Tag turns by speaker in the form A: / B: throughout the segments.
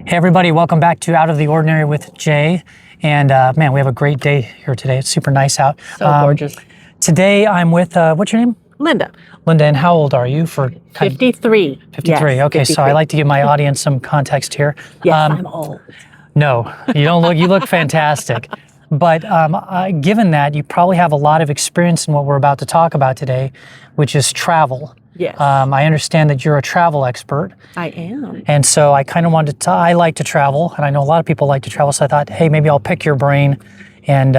A: Hey everybody, welcome back to Out of the Ordinary with Jay. And man, we have a great day here today. It's super nice out.
B: So gorgeous.
A: Today I'm with, what's your name?
B: Linda.
A: Linda, and how old are you?
B: 53.
A: 53,
B: Yes,
A: okay,
B: 53.
A: so I like to give my audience some context here.
B: Yes, I'm old.
A: No, you don't look, you look fantastic. But given that, you probably have a lot of experience in what we're about to talk about today, which is travel.
B: Yes.
A: I understand that you're a travel expert.
B: I am.
A: And so I kind of wanted to, I like to travel, and I know a lot of people like to travel, so I thought, hey, maybe I'll pick your brain and,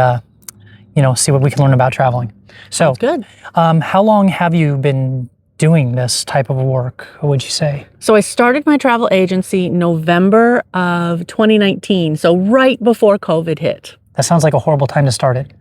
A: see what we can learn about traveling. So,
B: Good.
A: How long have you been doing this type of work, would you say?
B: So I started my travel agency November of 2019, so right before COVID hit.
A: That sounds like a horrible time to start it.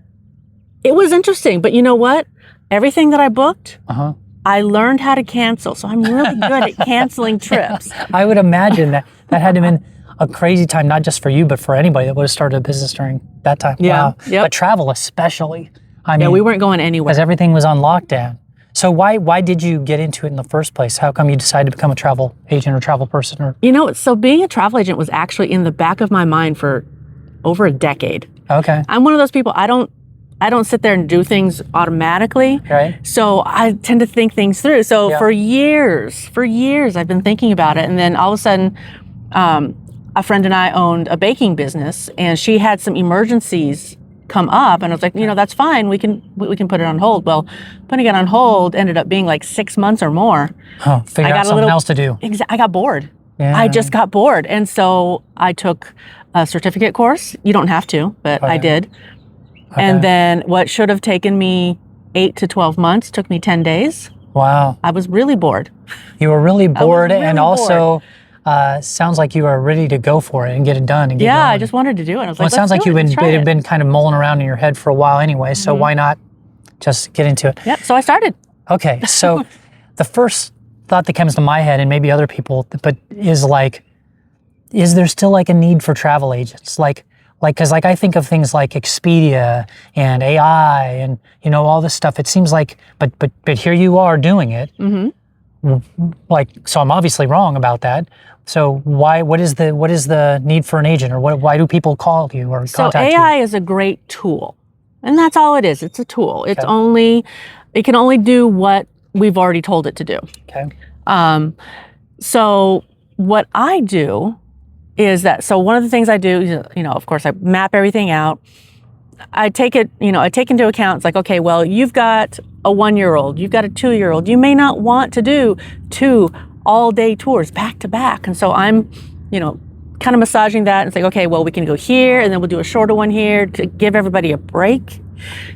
B: It was interesting, but you know what? Everything that I booked,
A: Uh-huh.
B: I learned how to cancel, so I'm really good at canceling trips.
A: I would imagine that had to have been a crazy time, not just for you, but for anybody that would have started a business during that time.
B: Yeah,
A: Wow.
B: yep.
A: But travel especially. I
B: Yeah,
A: mean,
B: we weren't going anywhere.
A: because everything was on lockdown. So why did you get into it in the first place? How come you decided to become a travel agent or travel person? Or
B: You know, so being a travel agent was actually in the back of my mind for over a decade.
A: okay,
B: I'm one of those people, I don't sit there and do things automatically.
A: right?
B: So I tend to think things through. So
A: Yeah.
B: for years, I've been thinking about it. And then all of a sudden, a friend and I owned a baking business, and she had some emergencies come up, and I was like, that's fine. We can put it on hold. Well, putting it on hold ended up being like 6 months or more.
A: Oh, figure out something else to do.
B: I got bored.
A: Yeah.
B: I just got bored. And so I took a certificate course. You don't have to, but I
A: Okay.
B: did. And then what should have taken me 8 to 12 months took me 10 days.
A: Wow.
B: I was really bored.
A: You were really bored,
B: really
A: and also sounds like you were ready to go for it and get it done and get
B: Yeah,
A: going.
B: I just wanted to do it. I was
A: Well,
B: like,
A: it sounds
B: let's
A: like
B: do
A: you've
B: it.
A: been
B: Let's try
A: it had
B: it.
A: been kind of mulling around in your head for a while anyway. So why not just get into it?
B: Yep, so I started.
A: Okay, so the first thought that comes to my head, and maybe other people, but is there still like a need for travel agents? Because I think of things like Expedia and AI and all this stuff. It seems like, but here you are doing it. Mm-hmm. So I'm obviously wrong about that. So what is the need for an agent, or why do people call you or
B: So
A: contact you?
B: AI is a great tool. And that's all it is. It's a tool. It can only do what we've already told it to do.
A: Okay.
B: So what I do is that, so one of the things I do, of course, I map everything out. I take into account, it's like, okay, well, you've got a 1-year-old, you've got a 2-year-old. You may not want to do 2 all-day tours back to back. And so I'm, kind of massaging that and saying, okay, well, we can go here, and then we'll do a shorter one here to give everybody a break.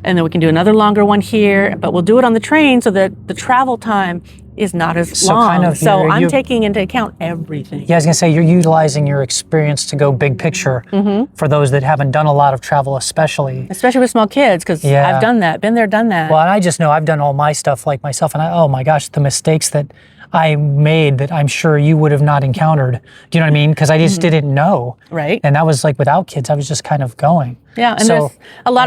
B: And then we can do another longer one here, but we'll do it on the train so that the travel time is not as long. So I'm taking into account everything.
A: Yeah, I was gonna say, you're utilizing your experience to go big picture for those that haven't done a lot of travel, especially
B: Especially with small kids, because I've done that, been there, done that.
A: Well, and I just know I've done all my stuff like myself, and oh my gosh, the mistakes that I made that I'm sure you would have not encountered. Do you know what I mean? Because I just didn't know.
B: Right.
A: And that was like without kids, I was just kind of going.
B: Yeah, and there's a lot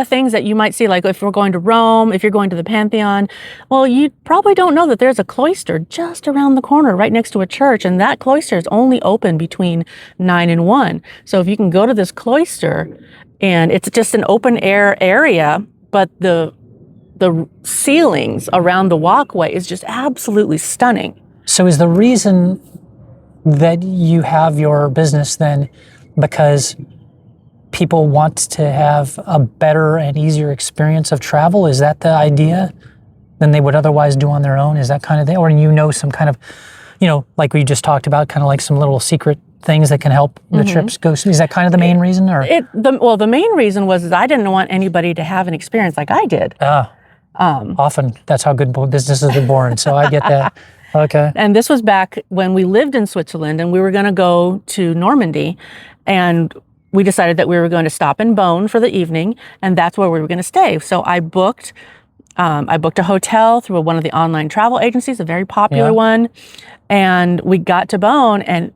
B: of things that you might see, like if we're going to Rome, if you're going to the Pantheon, well, you probably don't know that there's a cloister just around the corner right next to a church, and that cloister is only open between 9 and 1. So if you can go to this cloister, and it's just an open air area, but the ceilings around the walkway is just absolutely stunning.
A: So is the reason that you have your business then because people want to have a better and easier experience of travel? Is that the idea than they would otherwise do on their own? Is that kind of thing? Or some kind of, like we just talked about, kind of like some little secret things that can help the trips go? Is that kind of the main reason? Or
B: the main reason was I didn't want anybody to have an experience like I did.
A: Often that's how good businesses are born. So I get that. Okay.
B: And this was back when we lived in Switzerland, and we were going to go to Normandy, and we decided that we were going to stop in Beaune for the evening, and that's where we were going to stay. So I booked a hotel through one of the online travel agencies, a very popular one, and we got to Beaune, and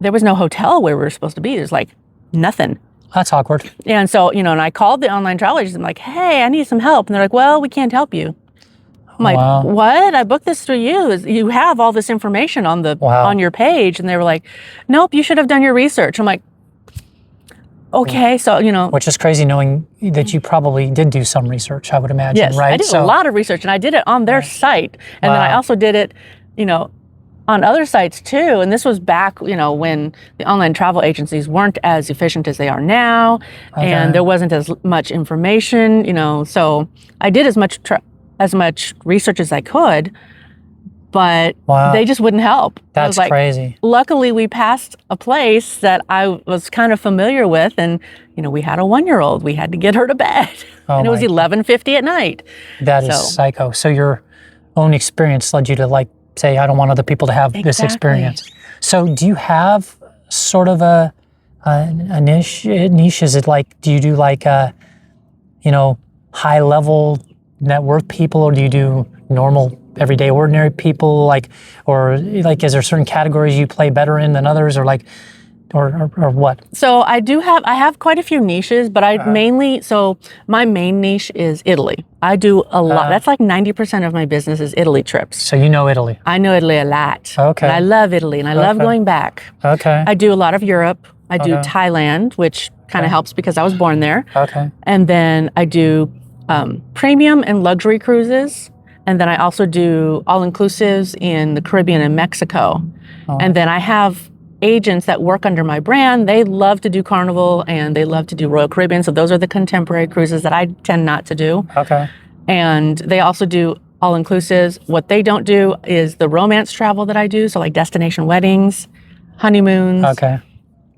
B: there was no hotel where we were supposed to be. There's like nothing.
A: That's awkward.
B: And so, and I called the online travel agency. I'm like, hey, I need some help. And they're like, well, we can't help you. I'm like,
A: Wow.
B: what? I booked this through you. You have all this information on the
A: Wow.
B: on your page. And they were like, nope, you should have done your research. I'm like, okay. So,
A: Which is crazy knowing that you probably did do some research, I would imagine,
B: yes,
A: right?
B: I did a lot of research, and I did it on their site. And then I
A: Wow.
B: also did it, on other sites too. And this was back, when the online travel agencies weren't as efficient as they are now.
A: Okay.
B: And there wasn't as much information, so I did as much research as I could, but
A: Wow.
B: they just wouldn't help. I
A: That's
B: was like,
A: crazy.
B: luckily we passed a place that I was kind of familiar with, and we had a 1-year-old. We had to get her to bed,
A: Oh
B: and it was
A: my-
B: 11:50 at night.
A: That is
B: So-
A: psycho. So your own experience led you to say, I don't want other people to have this
B: Exactly.
A: experience. So do you have sort of a niche? Is it do you do high level net worth people, or do you do normal everyday ordinary people? Is there certain categories you play better in than others, or what?
B: So I have quite a few niches, but my main niche is Italy. I do a lot. That's 90% of my business is Italy trips.
A: So you know Italy.
B: I know Italy a lot.
A: Okay.
B: And I love Italy, and I love
A: Okay.
B: going back.
A: Okay.
B: I do a lot of Europe. I do
A: Okay.
B: Thailand, which kind of helps because I was born there.
A: Okay.
B: And then I do premium and luxury cruises. And then I also do all-inclusives in the Caribbean and Mexico.
A: Oh.
B: And then I have agents that work under my brand. They love to do Carnival and they love to do Royal Caribbean. So those are the contemporary cruises that I tend not to do.
A: Okay.
B: And they also do all-inclusives. What they don't do is the romance travel that I do. So destination weddings, honeymoons.
A: Okay.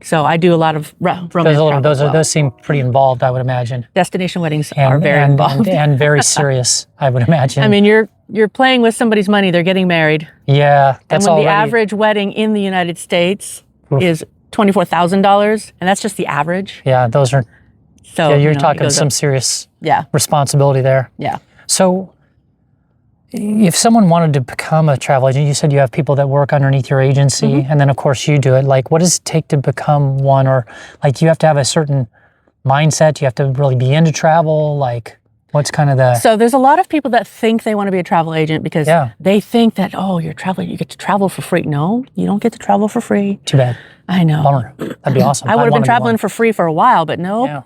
B: So I do a lot of romance travel as well.
A: Those seem pretty involved, I would imagine.
B: Destination weddings are very involved.
A: and very serious, I would imagine.
B: I mean, you're playing with somebody's money. They're getting married.
A: Yeah,
B: And
A: that's
B: when
A: already.
B: the average wedding in the United States
A: Oof.
B: is $24,000, and that's just the average.
A: Yeah, those are.
B: So
A: Yeah, you're
B: it
A: talking
B: goes
A: some
B: up.
A: serious
B: Yeah,
A: responsibility there.
B: yeah.
A: So, if someone wanted to become a travel agent, you said you have people that work underneath your agency,
B: Mm-hmm.
A: and then of course you do it. What does it take to become one, or do you have to have a certain mindset? Do you have to really be into travel? What's kind of the?
B: So there's a lot of people that think they want to be a travel agent because
A: Yeah.
B: they think that, you're traveling, you get to travel for free. No, you don't get to travel for free.
A: Too bad.
B: I know.
A: Bummer. That'd be awesome.
B: I would
A: I'd
B: have
A: wanna
B: been
A: be
B: traveling
A: one.
B: for free for a while, but no.
A: Yeah.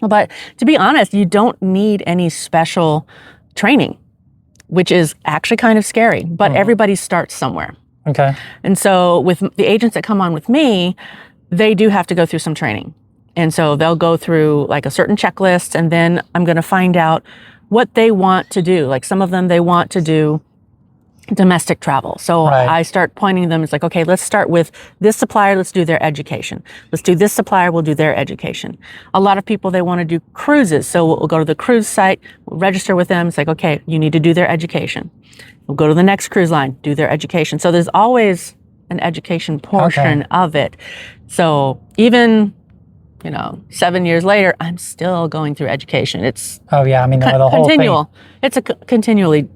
B: But to be honest, you don't need any special training, which is actually kind of scary, but everybody starts somewhere.
A: Okay.
B: And so with the agents that come on with me, they do have to go through some training. And so they'll go through a certain checklist, and then I'm going to find out what they want to do. Some of them, they want to do domestic travel. So
A: Right.
B: I start pointing them. It's okay, let's start with this supplier. Let's do their education. Let's do this supplier. We'll do their education. A lot of people, they want to do cruises. So we'll go to the cruise site, we'll register with them. It's okay, you need to do their education. We'll go to the next cruise line, do their education. So there's always an education portion of it. So even, 7 years later, I'm still going through education. It's
A: Oh yeah. I mean, the whole
B: continual. It's a continually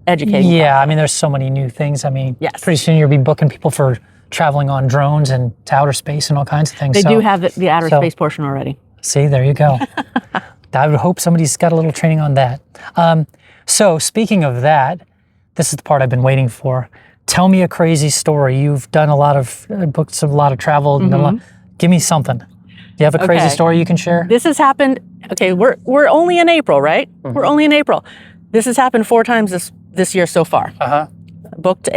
B: educating.
A: thing. Yeah. I mean, there's so many new things. I mean,
B: Yes.
A: pretty soon you'll be booking people for traveling on drones and to outer space and all kinds of things.
B: They
A: So,
B: do have the outer
A: so-
B: space portion already.
A: See, there you go. I would hope somebody's got a little training on that. So speaking of that, this is the part I've been waiting for. Tell me a crazy story. You've done a lot of books, a lot of travel. Give me something. Do you have a crazy
B: Okay.
A: story you can share?
B: This has happened. Okay, we're only in April, right? We're only in April. This has happened 4 times this year so far.
A: Uh-huh.
B: Booked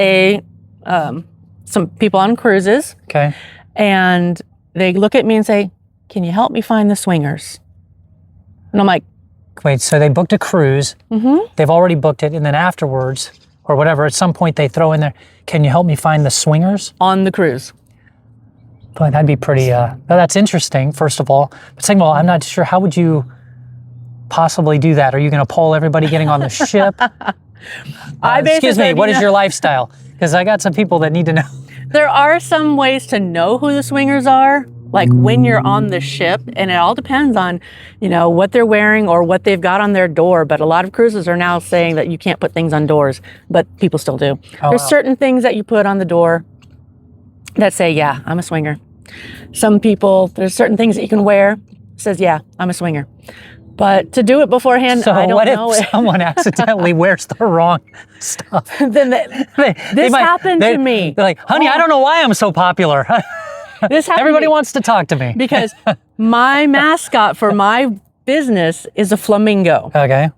B: some people on cruises,
A: Okay.
B: and they look at me and say, "Can you help me find the swingers?" And I'm like,
A: Wait, so they booked a cruise. They've already booked it, and then afterwards, or whatever, at some point they throw in there, can you help me find the swingers?
B: on the cruise.
A: Boy, that'd be pretty, that's interesting, first of all. But second of all, I'm not sure, how would you possibly do that? Are you going to poll everybody getting on the ship? Excuse me, what is your lifestyle? Because I got some people that need to know.
B: There are some ways to know who the swingers are, like when you're on the ship, and it all depends on, what they're wearing or what they've got on their door. But a lot of cruises are now saying that you can't put things on doors, but people still do. There's
A: wow.
B: certain things that you put on the door that say, "Yeah, I'm a swinger." Some people, there's certain things that you can wear that says, "Yeah, I'm a swinger." But to do it beforehand,
A: So
B: I don't
A: what
B: know.
A: if someone accidentally wears the wrong stuff?
B: Then this happened to me.
A: They're like, honey, I don't know why I'm so popular.
B: This happened
A: Everybody
B: to me
A: wants to talk to me.
B: because my mascot for my business is a flamingo.
A: Okay.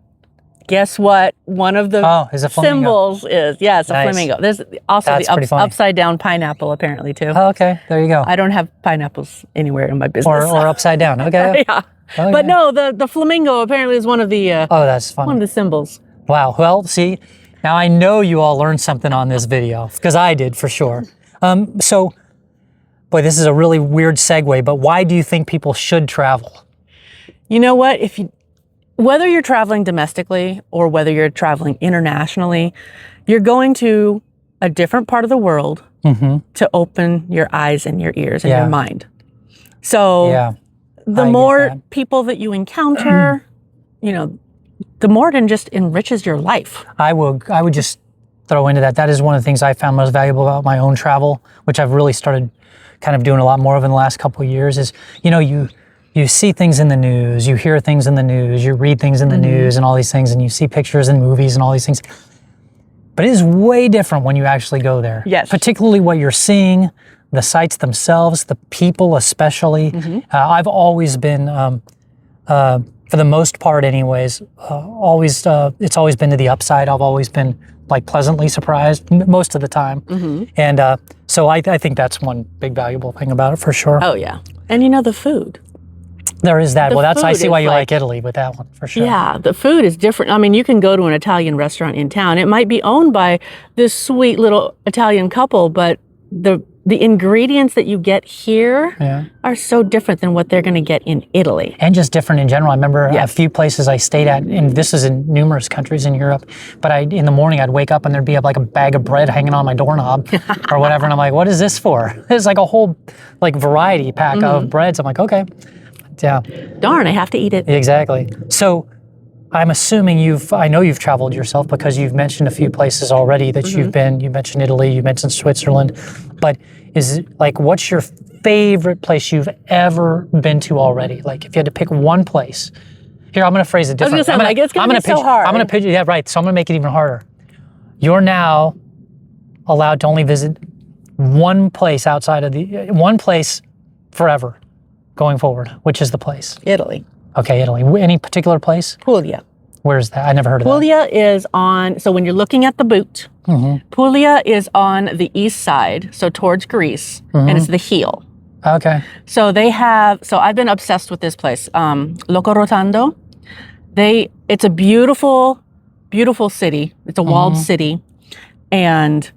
B: Guess what? One of the
A: Is a flamingo.
B: symbols is, yes, a
A: Nice.
B: flamingo. There's also
A: That's pretty
B: the
A: funny.
B: upside down pineapple apparently too.
A: Oh, okay. There you go.
B: I don't have pineapples anywhere in my business.
A: Or upside down. Okay.
B: yeah.
A: Okay.
B: But no, the flamingo apparently is one of the
A: Oh, that's
B: one
A: funny.
B: of the symbols.
A: Wow. Well, see, now I know you all learned something on this video because I did for sure. So, boy, this is a really weird segue, but why do you think people should travel?
B: You know what? Whether you're traveling domestically or whether you're traveling internationally, you're going to a different part of the world to open your eyes and your ears and
A: Yeah.
B: your mind. So
A: Yeah.
B: the
A: I get
B: more
A: that.
B: people that you encounter, the more it just enriches your life.
A: I would just throw into that. That is one of the things I found most valuable about my own travel, which I've really started kind of doing a lot more of in the last couple of years is, you see things in the news, you hear things in the news, you read things in the news and all these things, and you see pictures and movies and all these things. But it is way different when you actually go there.
B: Yes.
A: Particularly what you're seeing, the sites themselves, the people especially. I've always been, for the most part anyways, it's always been to the upside. I've always been like pleasantly surprised most of the time. And so I think that's one big valuable thing about it for sure.
B: Oh yeah. And the food.
A: There is that.
B: The
A: Well, I
B: food
A: see why
B: is
A: you
B: like-
A: like Italy with that one for sure.
B: Yeah, the food is different. I mean, you can go to an Italian restaurant in town. It might be owned by this sweet little Italian couple, but the ingredients that you get here
A: Yeah.
B: are so different than what they're going to get in Italy.
A: And just different in general. I remember a
B: Yes.
A: few places I stayed at, and this is in numerous countries in Europe, but in the morning I'd wake up and there'd be like a bag of bread hanging on my doorknob or whatever, and I'm like, what is this for? It's like a whole like variety pack of breads. I'm like, okay. Yeah,
B: Darn, I have to eat it.
A: exactly. So I'm assuming I know you've traveled yourself because you've mentioned a few places already that you've been. You mentioned Italy, you mentioned Switzerland, but is it like, what's your favorite place you've ever been to already? Like if you had to pick one place. Here, I'm going to phrase it
B: I was
A: different.
B: gonna say, like, it's gonna be so hard.
A: I'm going to pitch, yeah, right. So I'm going to make it even harder. You're now allowed to only visit one place one place forever going forward. Which is the place?
B: Italy.
A: Okay, Italy. Any particular place?
B: Puglia.
A: Where's that? I never heard of that.
B: Puglia is so when you're looking at the boot, Puglia is on the east side, so towards Greece, and it's the heel.
A: Okay.
B: So I've been obsessed with this place, Loco Rotondo. It's a beautiful, beautiful city. It's a walled city. And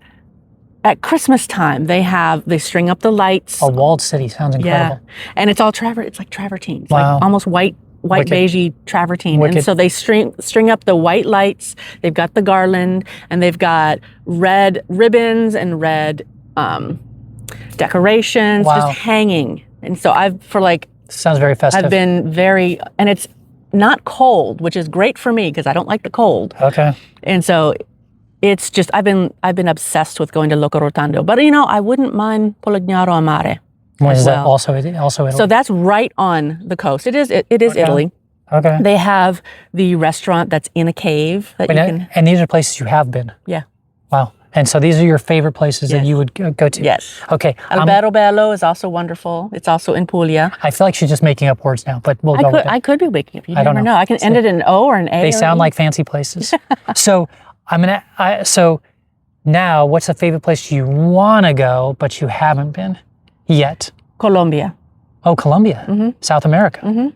B: at Christmas time, they string up the lights.
A: A walled city sounds incredible.
B: Yeah. And it's all it's like travertine. It's
A: Wow.
B: like almost white
A: Wicked.
B: beigey travertine.
A: Wicked.
B: And so they string up the white lights. They've got the garland and they've got red ribbons and red decorations
A: Wow.
B: just hanging. And so
A: Sounds very festive.
B: I've been and it's not cold, which is great for me because I don't like the cold.
A: Okay.
B: And so it's just I've been obsessed with going to Loco Rotondo. But I wouldn't mind Polignano a Mare.
A: What
B: as
A: is that?
B: well.
A: Also Italy?
B: So that's right on the coast. It is Italy.
A: Okay.
B: They have the restaurant that's in a cave that you can.
A: And these are places you have been.
B: Yeah.
A: Wow. And so these are your favorite places that
B: Yes.
A: you would go to.
B: Yes.
A: Okay.
B: Alberto Bello is also wonderful. It's also in Puglia.
A: I feel like she's just making up words now, but we'll go with it.
B: I could be waking up. You
A: don't
B: never
A: know.
B: know. I can end it in an O or an A.
A: They
B: or
A: sound
B: E.
A: like fancy places. So so now what's the favorite place you want to go but you haven't been yet?
B: Colombia.
A: Oh, Colombia, South America.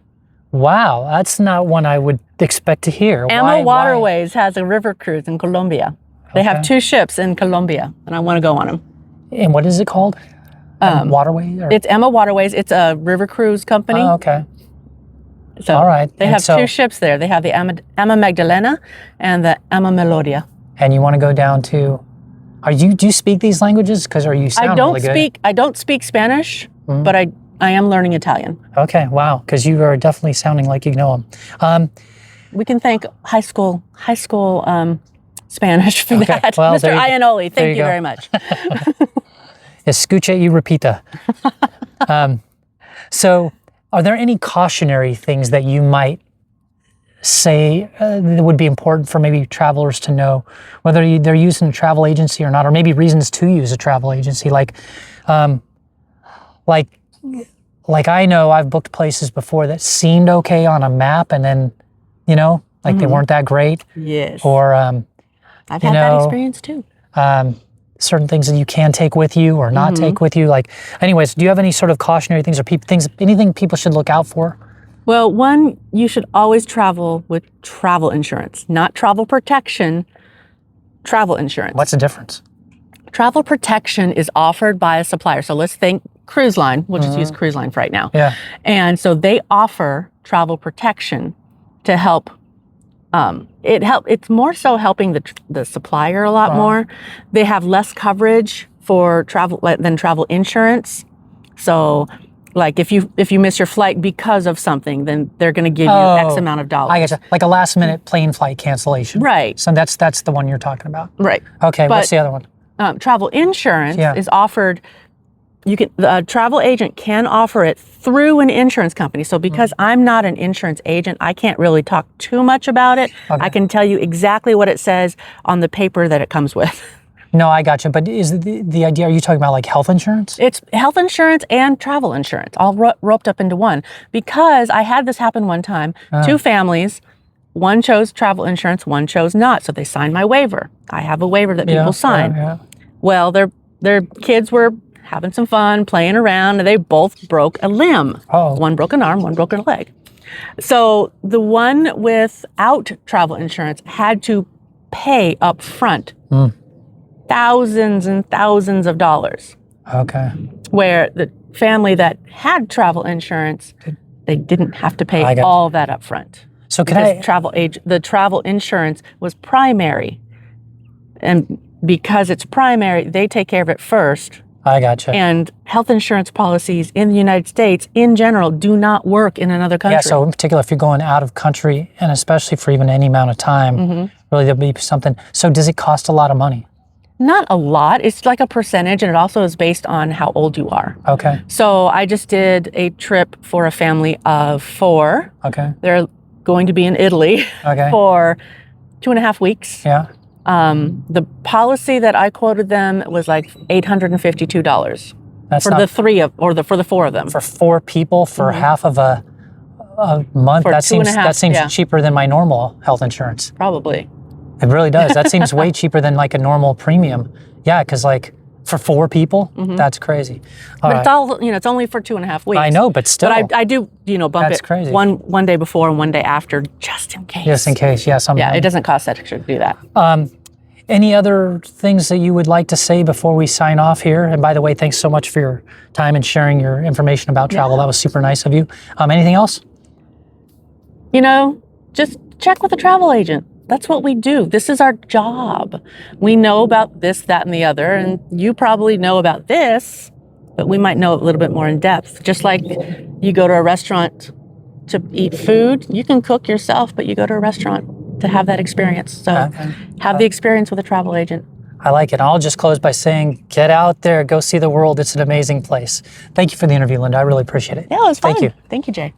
A: Wow, that's not one I would expect to hear.
B: Amma
A: Why-
B: Waterways has a river cruise in Colombia. They have 2 ships in Colombia, and I want to go on them.
A: And what is it called? Waterway? Or?
B: It's Emma Waterways. It's a river cruise company.
A: Oh, okay.
B: So
A: all right.
B: They
A: And
B: have
A: so-
B: 2 ships there. They have the Emma Magdalena and the Emma Melodia.
A: And you want to go down to? Do you speak these languages? Because you sound really good.
B: I don't speak Spanish, but I am learning Italian.
A: Okay, wow. Because you are definitely sounding like you know them.
B: We can thank high school Spanish for that.
A: well,
B: Mr.
A: there you go.
B: Iannoli,
A: There you
B: thank you
A: go.
B: very much.
A: Escucha y repita. So, are there any cautionary things that you might say that would be important for maybe travelers to know, whether they're using a travel agency or not, or maybe reasons to use a travel agency? Like I know I've booked places before that seemed okay on a map, and then, they weren't that great.
B: Yes.
A: Or
B: I've had that experience too.
A: certain things that you can take with you or not take with you. Like, anyways, do you have any sort of cautionary things or anything people should look out for?
B: Well, one, you should always travel with travel insurance, not travel protection, travel insurance.
A: What's the difference?
B: Travel protection is offered by a supplier. So let's think cruise line. We'll just use cruise line for right now.
A: Yeah.
B: And so they offer travel protection to help. It's more so helping the supplier a lot more. They have less coverage for travel than travel insurance. So, like if you miss your flight because of something, then they're going to give you X amount of dollars.
A: I get you. Like a last minute plane flight cancellation.
B: Right.
A: So that's the one you're talking about.
B: Right.
A: Okay. What's the other one?
B: Travel insurance is offered. The travel agent can offer it through an insurance company. So because I'm not an insurance agent, I can't really talk too much about it.
A: Okay.
B: I can tell you exactly what it says on the paper that it comes with.
A: No, I got you. But is the idea, are you talking about like health insurance?
B: It's health insurance and travel insurance all roped up into one. Because I had this happen one time. Two families, one chose travel insurance, one chose not. So they signed my waiver. I have a waiver that people sign.
A: Yeah.
B: Well, their kids were having some fun, playing around, and they both broke a limb.
A: Oh.
B: One broke an arm, one broke a leg. So the one without travel insurance had to pay up front thousands and thousands of dollars.
A: Okay.
B: Where the family that had travel insurance, they didn't have to pay all that up front.
A: So
B: the travel insurance was primary. And because it's primary, they take care of it first.
A: I gotcha.
B: And health insurance policies in the United States, in general, do not work in another country.
A: Yeah, so in particular, if you're going out of country, and especially for even any amount of time, really there'll be something. So does it cost a lot of money?
B: Not a lot. It's like a percentage, and it also is based on how old you are.
A: Okay.
B: So I just did a trip for a family of 4.
A: Okay.
B: They're going to be in Italy for 2.5 weeks.
A: Yeah.
B: The policy that I quoted them was like $852
A: That's
B: for for the 4 of them.
A: For 4 people for half of a month.
B: For
A: that
B: 2.5,
A: seems cheaper than my normal health insurance.
B: Probably.
A: It really does. That seems way cheaper than like a normal premium. Yeah, because like for 4 people, that's crazy.
B: But it's all, it's only for 2.5 weeks.
A: I know, but still.
B: But I do, bump
A: That's
B: it
A: crazy.
B: one day before and one day after, just in case.
A: Just in case, yeah.
B: Yeah, it doesn't cost that extra to do that.
A: Any other things that you would like to say before we sign off here? And by the way, thanks so much for your time and sharing your information about travel. That was super nice of you. Anything else?
B: Just check with a travel agent. That's what we do. This is our job. We know about this, that, and the other, and you probably know about this, but we might know a little bit more in depth. Just like you go to a restaurant to eat food, you can cook yourself, but you go to a restaurant to have that experience. So have the experience with a travel agent.
A: I like it. I'll just close by saying, get out there, go see the world. It's an amazing place. Thank you for the interview, Linda. I really appreciate it.
B: Yeah, it was fun.
A: Thank you.
B: Thank you, Jay.